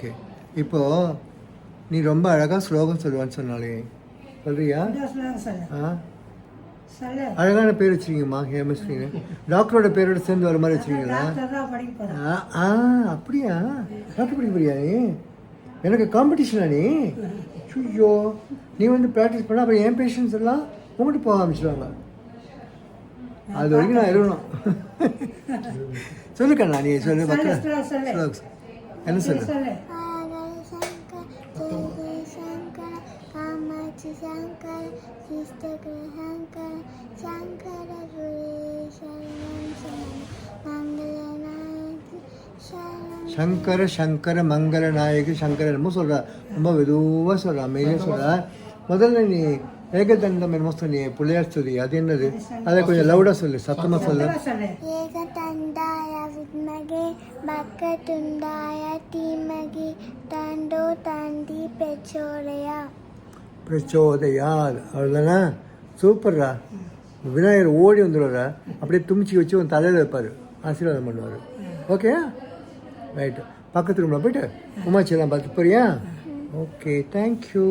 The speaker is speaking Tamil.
ஓகே, இப்போது நீ ரொம்ப அழகாக ஸ்லோகம் சொல்லுவான்னு சொன்னாலே சொல்றியா? அழகான பேர் வச்சுருக்கீங்கம்மா, ஹேமஸ்ரீன்னு. டாக்டரோட பேரோட சேர்ந்து வர மாதிரி வச்சுருக்கீங்களா? அப்படியா? டாக்டர் படிக்க போறியா நீ? எனக்கு காம்படிஷனா நீ? ஐயோ, நீ வந்து ப்ராக்டிஸ் பண்ண அப்புறம் என் பேஷண்ட்ஸ் எல்லாம் உங்கள்கிட்ட போக ஆரம்பிச்சிடுவாங்க. அது வரைக்கும் நான் இருக்கணும். சொல்லுக்கண்ணா, நீ சொல்லு. மக்கள் என்ன சொல்லு? சங்கர சங்கர மங்கள நாயகி சங்கர என்னமோ சொல்கிறா, ரொம்ப மெதுவாக சொல்கிறா, அமைதியாக சொல்கிறா. முதல்ல நீ ஏகதண்டம் என்னமோ சொன்னி பிள்ளையார் சொல்லி, அது என்னது? அதை கொஞ்சம் லவுடாக சொல்லு, சத்தமாக சொல்லு. ஏகதண்டாய வித்மகே வக்கரதுண்டாய தீமகி தண்டோ தந்தி பிரச்சோதயாத். அவ்வளோதானே? சூப்பர்ரா. விநாயகர் ஓடி வந்துடுவாரா, அப்படியே துமிச்சி வச்சு உன் தலையில் வைப்பார், ஆசீர்வாதம் பண்ணுவார். Okay, right. பக்கத்து ரூமில் போய்ட்டு உமாச்சியெல்லாம் பார்த்து போறியா? Okay, thank you.